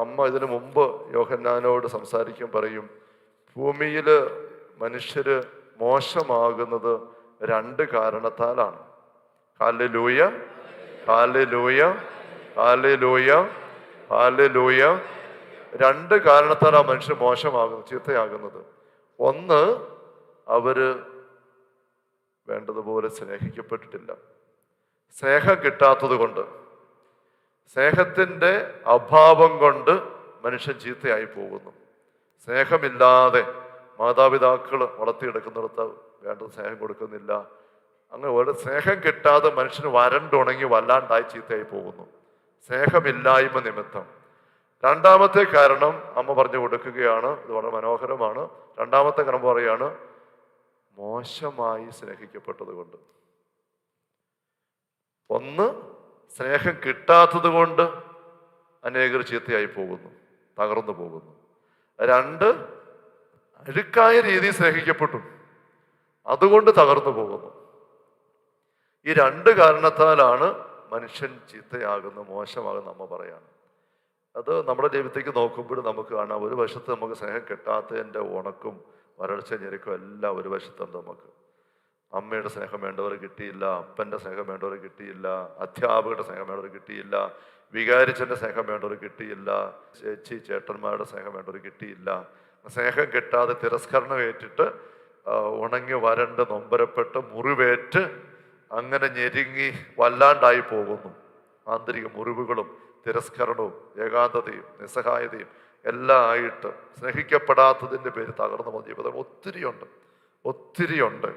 അമ്മ ഇതിനു മുമ്പ് യോഹന്നാനോട് സംസാരിക്കും പറയും, ഭൂമിയിൽ മനുഷ്യര് മോശമാകുന്നത് 2 കാരണത്താലാണ്. Hallelujah, hallelujah, hallelujah, hallelujah. 2 കാരണത്താലാണ് മനുഷ്യർ മോശമാകുന്നത്, ചീത്തയാകുന്നത്. ഒന്ന്, അവര് വേണ്ടതുപോലെ സ്നേഹിക്കപ്പെട്ടിട്ടില്ല. സ്നേഹം കിട്ടാത്തത് കൊണ്ട്, സ്നേഹത്തിൻ്റെ അഭാവം കൊണ്ട് മനുഷ്യൻ ചീത്തയായി പോകുന്നു. സ്നേഹമില്ലാതെ മാതാപിതാക്കൾ വളർത്തിയെടുക്കുന്നിടത്ത് വേണ്ടത് സ്നേഹം കൊടുക്കുന്നില്ല. അങ്ങനെ ഒരു സ്നേഹം കിട്ടാതെ മനുഷ്യന് വരണ്ടുണങ്ങി വല്ലാണ്ടായി ചീത്തയായി പോകുന്നു, സ്നേഹമില്ലായ്മ നിമിത്തം. 2ാമത്തെ കാരണം അമ്മ പറഞ്ഞു കൊടുക്കുകയാണ്, ഇത് വളരെ മനോഹരമാണ്. 2ാമത്തെ കാരണം പറയാണ്, മോശമായി സ്നേഹിക്കപ്പെട്ടത് കൊണ്ട്. ഒന്ന്, സ്നേഹം കിട്ടാത്തത് കൊണ്ട് അനേകർ ചീത്തയായി പോകുന്നു, തകർന്നു പോകുന്നു. 2, അഴുക്കായ രീതിയിൽ സ്നേഹിക്കപ്പെട്ടു, അതുകൊണ്ട് തകർന്നു പോകുന്നു. ഈ 2 കാരണത്താലാണ് മനുഷ്യൻ ചീത്തയാകുന്ന, മോശമാകുന്ന അമ്മ പറയാണ്. അത് നമ്മുടെ ജീവിതത്തേക്ക് നോക്കുമ്പോൾ നമുക്ക് കാണാം, ഒരു വശത്ത് നമുക്ക് സ്നേഹം കിട്ടാത്തതിൻ്റെ ഉണക്കും വരൾച്ച ഞെരുക്കും എല്ലാം ഒരു വശത്തുണ്ട്. നമുക്ക് അമ്മയുടെ സ്നേഹം വേണ്ടവർ കിട്ടിയില്ല, അപ്പൻ്റെ സ്നേഹം വേണ്ടവർ കിട്ടിയില്ല, അധ്യാപകരുടെ സ്നേഹം വേണ്ടവർ കിട്ടിയില്ല, വികാരിച്ചൻ്റെ സ്നേഹം വേണ്ടവർ കിട്ടിയില്ല, ചേച്ചി ചേട്ടന്മാരുടെ സ്നേഹം വേണ്ടവർ കിട്ടിയില്ല. സ്നേഹം കിട്ടാതെ തിരസ്കരണം ഏറ്റിട്ട് ഉണങ്ങി വരണ്ട് നൊമ്പരപ്പെട്ട് മുറിവേറ്റ് അങ്ങനെ ഞെരുങ്ങി വല്ലാണ്ടായി പോകുന്നു. ആന്തരിക മുറിവുകളും തിരസ്കരണവും ഏകാന്തതയും നിസ്സഹായതയും എല്ലാം ആയിട്ട് സ്നേഹിക്കപ്പെടാത്തതിൻ്റെ പേര് തകർന്നു പോകുന്ന ജീവിതം ഒത്തിരിയുണ്ട്, ഒത്തിരിയുണ്ട്.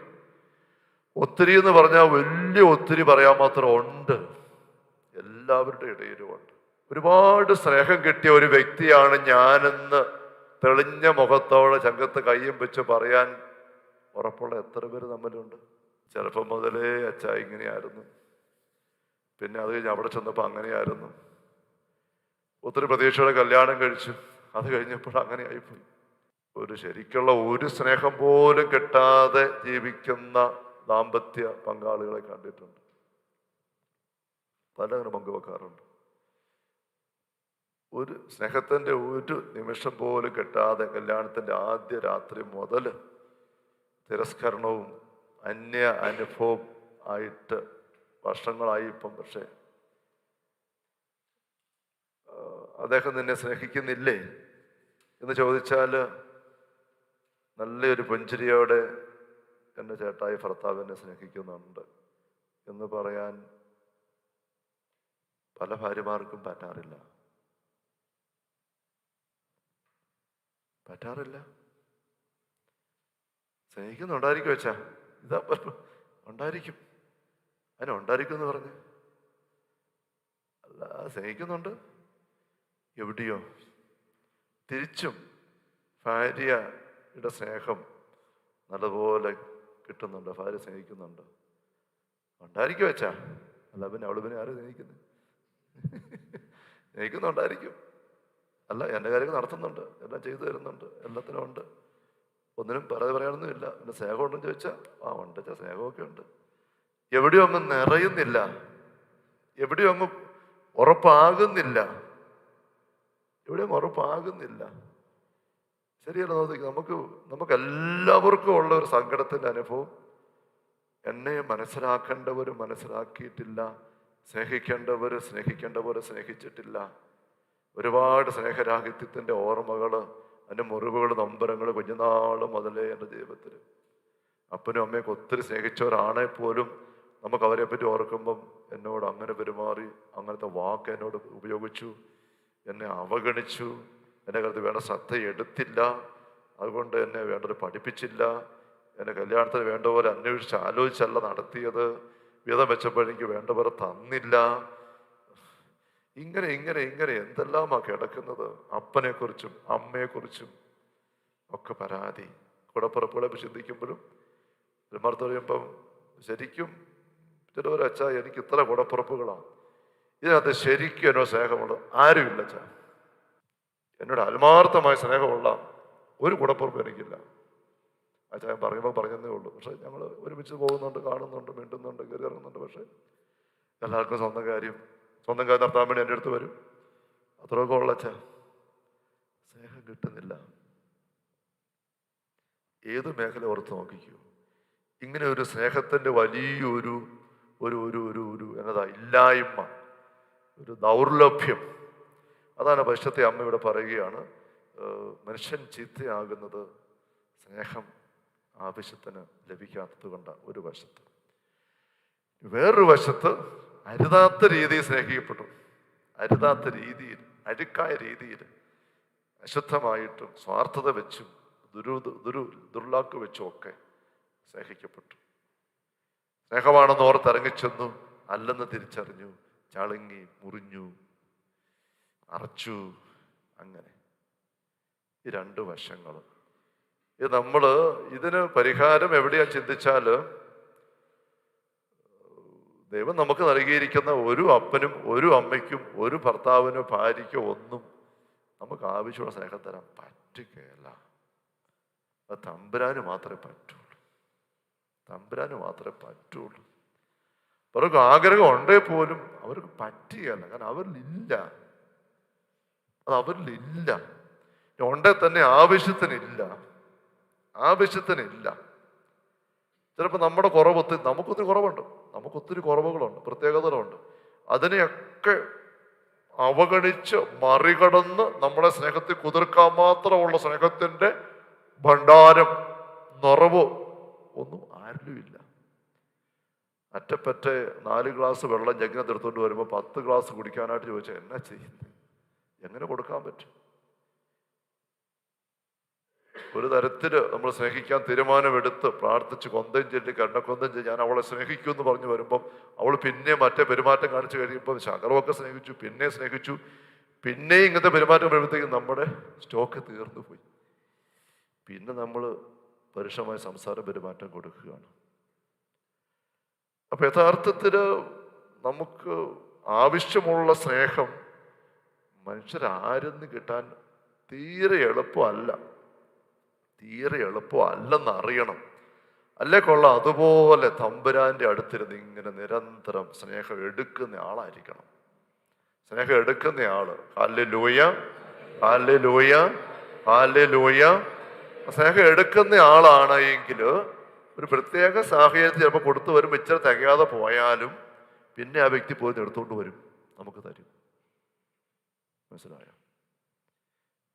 ഒത്തിരി എന്ന് പറഞ്ഞാൽ വലിയ ഒത്തിരി പറയാൻ മാത്രം ഉണ്ട്, എല്ലാവരുടെ ഇടയിലും ഉണ്ട്. ഒരുപാട് സ്നേഹം കിട്ടിയ ഒരു വ്യക്തിയാണ് ഞാനെന്ന് തെളിഞ്ഞ മുഖത്തോടെ ചങ്കത്ത് കയ്യും വെച്ച് പറയാൻ ഉറപ്പുള്ള എത്ര പേര് നമ്മളുണ്ട്? ചെറുപ്പം മുതലേ അച്ഛാ ഇങ്ങനെയായിരുന്നു, പിന്നെ അത് കഴിഞ്ഞ് അവിടെ ചെന്നപ്പോൾ അങ്ങനെയായിരുന്നു, ഒത്തിരി പ്രതീക്ഷയോടെ കല്യാണം കഴിച്ചു, അത് കഴിഞ്ഞപ്പോൾ അങ്ങനെ ആയിപ്പോയി. ഒരു ശരിക്കുള്ള ഒരു സ്നേഹം പോലും കിട്ടാതെ ജീവിക്കുന്ന ദാമ്പത്യ പങ്കാളികളെ കണ്ടിട്ടുണ്ട്, പലങ്ങനെ പങ്കുവെക്കാറുണ്ട്. ഒരു സ്നേഹത്തിൻ്റെ ഒരു നിമിഷം പോലും കിട്ടാതെ കല്യാണത്തിൻ്റെ ആദ്യ രാത്രി മുതൽ തിരസ്കരണവും അന്യ അനുഭവം ആയിട്ട് വർഷങ്ങളായി ഇപ്പം. പക്ഷേ അദ്ദേഹം നിന്നെ സ്നേഹിക്കുന്നില്ലേ എന്ന് ചോദിച്ചാൽ നല്ലൊരു പുഞ്ചിരിയോടെ എൻ്റെ ചേട്ടായി ഭർത്താവ് എന്നെ സ്നേഹിക്കുന്നുണ്ട് എന്ന് പറയാൻ പല ഭാര്യമാർക്കും പറ്റാറില്ല. സ്നേഹിക്കുന്നുണ്ടായിരിക്കും വെച്ചാ, ഇതാ ഉണ്ടായിരിക്കും, അതിനുണ്ടായിരിക്കും എന്ന് പറഞ്ഞ് അല്ല, സ്നേഹിക്കുന്നുണ്ട്. എവിടെയോ തിരിച്ചും ഭാര്യയുടെ സ്നേഹം നല്ലപോലെ കിട്ടുന്നുണ്ട്, ഭാര്യ സ്നേഹിക്കുന്നുണ്ട്, ഉണ്ടായിരിക്കും വെച്ചാ. അല്ല പിന്നെ അവള് പിന്നെ ആരും സ്നേഹിക്കുന്നത്? സ്നേഹിക്കുന്നുണ്ടായിരിക്കും. അല്ല, എൻ്റെ കാര്യങ്ങൾ നടത്തുന്നുണ്ട്, എല്ലാം ചെയ്തു തരുന്നുണ്ട്, എല്ലാത്തിനും ഉണ്ട്, ഒന്നിനും പറയാനൊന്നുമില്ല. പിന്നെ സ്നേഹം ഉണ്ടെന്ന് ചോദിച്ചാൽ ഉണ്ട്, സ്നേഹമൊക്കെ ഉണ്ട്. എവിടെയോ അങ്ങ് നിറയുന്നില്ല, എവിടെയോ അങ്ങ് ഉറപ്പാകുന്നില്ല, എവിടെയും ഉറപ്പാകുന്നില്ല. ശരിയല്ല? നമുക്ക് എല്ലാവർക്കും ഉള്ള ഒരു സങ്കടത്തിൻ്റെ അനുഭവം. എന്നെ മനസ്സിലാക്കേണ്ടവർ മനസ്സിലാക്കിയിട്ടില്ല, സ്നേഹിക്കേണ്ടവർ സ്നേഹിക്കേണ്ട പോലെ സ്നേഹിച്ചിട്ടില്ല. ഒരുപാട് സ്നേഹരാഹിത്യത്തിൻ്റെ ഓർമ്മകൾ, എൻ്റെ മുറിവുകൾ, നൊമ്പരങ്ങൾ കുഞ്ഞുനാൾ മുതലേ എൻ്റെ ജീവിതത്തിൽ. അപ്പനും അമ്മയൊക്കെ ഒത്തിരി സ്നേഹിച്ചവരാണെങ്കിൽ പോലും നമുക്ക് അവരെ പറ്റി ഓർക്കുമ്പം എന്നോട് അങ്ങനെ പെരുമാറി, അങ്ങനത്തെ വാക്ക് എന്നോട് ഉപയോഗിച്ചു, എന്നെ അവഗണിച്ചു, എൻ്റെ കാര്യത്തിൽ വേണ്ട ശ്രദ്ധ എടുത്തില്ല, അതുകൊണ്ട് എന്നെ വേണ്ടത് പഠിപ്പിച്ചില്ല, എന്നെ കല്യാണത്തിന് വേണ്ട പോലെ അന്വേഷിച്ച് ആലോചിച്ചല്ല നടത്തിയത്, വീതം വെച്ചപ്പോഴെനിക്ക് വേണ്ട പോലെ തന്നില്ല. ഇങ്ങനെ ഇങ്ങനെ ഇങ്ങനെ എന്തെല്ലാമാ കിടക്കുന്നത്. അപ്പനെക്കുറിച്ചും അമ്മയെക്കുറിച്ചും ഒക്കെ പരാതി. കൂടപ്പുറപ്പുകളെ ചിന്തിക്കുമ്പോഴും മറുത്ത് പറയുമ്പം ശരിക്കും ചിലവരച്ചാ എനിക്ക് ഇത്ര കൂടപ്പുറപ്പുകളാണ്, ഇതിനകത്ത് ശരിക്കും എന്നോട് സ്നേഹമുള്ള ആരുമില്ല അച്ഛാ. എന്നോട് ആത്മാർത്ഥമായ സ്നേഹമുള്ള ഒരു കൂടപ്പുറപ്പ് എനിക്കില്ല അച്ഛാ. ഞാൻ പറയുമ്പോൾ പറഞ്ഞതേ ഉള്ളൂ. പക്ഷെ ഞങ്ങൾ ഒരുമിച്ച് പോകുന്നുണ്ട്, കാണുന്നുണ്ട്, മിണ്ടുന്നുണ്ട്, കയറി ഇറങ്ങുന്നുണ്ട്. പക്ഷെ എല്ലാവർക്കും സ്വന്തം കാര്യം നടത്താൻ വേണ്ടി എൻ്റെ അടുത്ത് വരും. അത്രയൊക്കെ ഉള്ള അച്ഛാ. സ്നേഹം കിട്ടുന്നില്ല. ഏത് മേഖല ഓർത്ത് നോക്കിക്കൂ, ഇങ്ങനെ ഒരു സ്നേഹത്തിൻ്റെ വലിയൊരു ഒരു ഒരു ഒരു ഒരു എന്നതാ ഇല്ലായ്മ, ഒരു ദൗർലഭ്യം. അതാണ് പരിശുദ്ധ അമ്മ ഇവിടെ പറയുകയാണ്, മനുഷ്യൻ ചീത്തയാകുന്നത് സ്നേഹം ആവശ്യത്തിന് ലഭിക്കാത്തത് കൊണ്ട് ഒരു വശത്ത്. വേറൊരു വശത്ത് അരുതാത്ത രീതിയിൽ സ്നേഹിക്കപ്പെട്ടു, അരുതാത്ത രീതിയിൽ, അഴുക്കായ രീതിയിൽ, അശുദ്ധമായിട്ടും സ്വാർത്ഥത വെച്ചും ദുർലാക്ക് വെച്ചും ഒക്കെ സ്നേഹിക്കപ്പെട്ടു. സ്നേഹമാണെന്ന് ഓർത്തിറങ്ങിച്ചെന്നു, അല്ലെന്ന് തിരിച്ചറിഞ്ഞു, ചളുങ്ങി, മുറിഞ്ഞു, അറച്ചു. അങ്ങനെ ഈ രണ്ട് വശങ്ങളും. ഇത് ഇതിന് പരിഹാരം എവിടെയാ ചിന്തിച്ചാൽ, ദൈവം നമുക്ക് നൽകിയിരിക്കുന്ന ഒരു അപ്പനും ഒരു അമ്മയ്ക്കും ഒരു ഭർത്താവിനോ ഭാര്യയ്ക്കോ ഒന്നും നമുക്ക് ആവശ്യമുള്ള സ്നേഹം തരാൻ പറ്റുകയില്ല. അത് തമ്പുരാന് മാത്രമേ പറ്റുള്ളൂ, തമ്പുരാന് മാത്രമേ പറ്റുള്ളൂ. അവർക്ക് ആഗ്രഹം ഉണ്ടേ പോലും അവർക്ക് പറ്റുകയല്ല, കാരണം അവരിലില്ല, അത് അവരിലില്ല. ഉണ്ടേ തന്നെ ആവശ്യത്തിനില്ല. ചിലപ്പോൾ നമ്മുടെ നമുക്കൊത്തിരി കുറവുണ്ട്, നമുക്കൊത്തിരി കുറവുകളുണ്ട്, പ്രത്യേകതകളുണ്ട്. അതിനെയൊക്കെ അവഗണിച്ച് മറികടന്ന് നമ്മളെ സ്നേഹത്തിൽ കുതിർക്കാൻ മാത്രമുള്ള സ്നേഹത്തിൻ്റെ ഭണ്ഡാരം, നിറവോ ഒന്നും ആരിലുമില്ല. അറ്റപ്പറ്റ 4 ഗ്ലാസ് വെള്ളം ജഗ്ഗിനകത്ത് എടുത്തുകൊണ്ട് വരുമ്പോൾ 10 ഗ്ലാസ് കുടിക്കാനായിട്ട് ചോദിച്ചാൽ എന്നാ ചെയ്യുന്നത്? എങ്ങനെ കൊടുക്കാൻ പറ്റും? ഒരു തരത്തില് നമ്മൾ സ്നേഹിക്കാൻ തീരുമാനമെടുത്ത് പ്രാർത്ഥിച്ച് കൊന്തം ചൊല്ലി കണ്ണക്കൊന്തം ചൊല്ലി ഞാൻ അവളെ സ്നേഹിക്കൂ എന്ന് പറഞ്ഞു വരുമ്പം അവൾ പിന്നെ മറ്റേ പെരുമാറ്റം കാണിച്ചു കഴിയുമ്പോൾ ശകലമൊക്കെ സ്നേഹിച്ചു, പിന്നെ സ്നേഹിച്ചു, പിന്നെ ഇങ്ങനത്തെ പെരുമാറ്റം വരുമ്പോഴത്തേക്കും നമ്മുടെ സ്റ്റോക്ക് തീർന്നു പോയി. പിന്നെ നമ്മൾ പരുഷമായ സംസാര പെരുമാറ്റം കൊടുക്കുകയാണ്. അപ്പൊ യഥാർത്ഥത്തില് നമുക്ക് ആവശ്യമുള്ള സ്നേഹം മനുഷ്യരാരെന്ന് കിട്ടാൻ തീരെ എളുപ്പമല്ലെന്ന് അറിയണം. അല്ലേ കൊള്ളാം, അതുപോലെ തമ്പുരാന്റെ അടുത്തിരുന്ന് ഇങ്ങനെ നിരന്തരം സ്നേഹം എടുക്കുന്ന ആളായിരിക്കണം. സ്നേഹം എടുക്കുന്ന ആള്. Hallelujah, hallelujah, hallelujah. സ്നേഹം എടുക്കുന്ന ആളാണ് എങ്കിൽ ഒരു പ്രത്യേക സാഹചര്യത്തിൽ ചിലപ്പോൾ കൊടുത്തു വരുമ്പോൾ ഇച്ചിരി തികയാതെ പോയാലും പിന്നെ ആ വ്യക്തി പോയി എടുത്തുകൊണ്ട് വരും, നമുക്ക് തരും. മനസ്സിലായോ?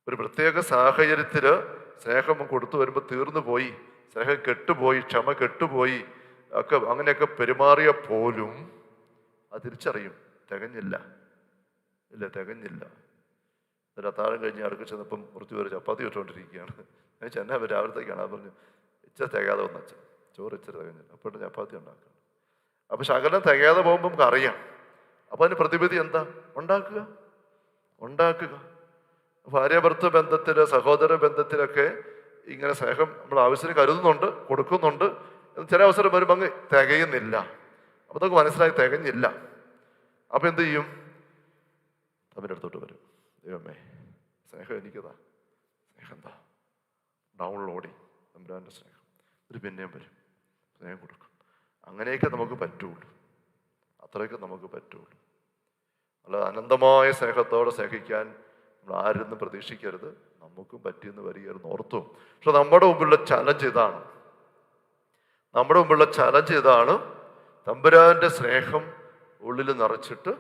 ഒരു പ്രത്യേക സാഹചര്യത്തിൽ സ്നേഹം കൊടുത്തു വരുമ്പോൾ തീർന്നു പോയി, സ്നേഹം കെട്ടുപോയി, ക്ഷമ കെട്ടുപോയി ഒക്കെ അങ്ങനെയൊക്കെ പെരുമാറിയ പോലും അത് തിരിച്ചറിയും, തികഞ്ഞില്ല. ഒരു അത്താഴം കഴിഞ്ഞ് അടുക്ക ചെന്നപ്പം കുറച്ച് പേര് ചപ്പാത്തി ഇട്ടുകൊണ്ടിരിക്കുകയാണ്. ഞാൻ ചെന്നാ രാവിലത്തേക്കാണ്. അത് പറഞ്ഞു ഇച്ചിരി തികയാതെ വന്ന അച്ഛൻ, ചോറ് ഇച്ചിരി തികഞ്ഞില്ല, അപ്പോൾ ചപ്പാത്തി ഉണ്ടാക്കണം. അപ്പം ശകലം തികയാതെ പോകുമ്പോൾ നമുക്ക് അറിയാം. അപ്പം അതിന് പ്രതിവിധി എന്താ? ഉണ്ടാക്കുക. ഭാര്യാഭർത്തൃ ബന്ധത്തിൽ, സഹോദര ബന്ധത്തിലൊക്കെ ഇങ്ങനെ സ്നേഹം നമ്മൾ ആവശ്യത്തിന് കരുതുന്നുണ്ട്, കൊടുക്കുന്നുണ്ട്. ചില അവസരം വരുമ്പോൾ അങ്ങ് തികയുന്നില്ല. അപ്പം നമുക്ക് മനസ്സിലായി തികഞ്ഞില്ല. അപ്പം എന്ത് ചെയ്യും? തമ്മിൻ്റെ അടുത്തോട്ട് വരും. ദൈവമേ സ്നേഹം എനിക്കതാ, സ്നേഹം എന്താ? ഡൗൺലോഡിങ് തമ്പുരാൻ്റെ സ്നേഹം. ഒരു പിന്നെയും വരും, സ്നേഹം കൊടുക്കും. അങ്ങനെയൊക്കെ നമുക്ക് പറ്റുള്ളൂ, അത്രയൊക്കെ നമുക്ക് പറ്റുള്ളൂ. അല്ല അനന്തമായ സ്നേഹത്തോടെ സ്നേഹിക്കാൻ നമ്മൾ ആരെന്നും പ്രതീക്ഷിക്കരുത്. നമുക്കും പറ്റിയെന്ന് വരികയെന്ന് ഓർത്തു. പക്ഷെ നമ്മുടെ മുമ്പുള്ള ചലഞ്ച് ഇതാണ്. തമ്പുരാന്റെ സ്നേഹം ഉള്ളിൽ നിറച്ചിട്ട്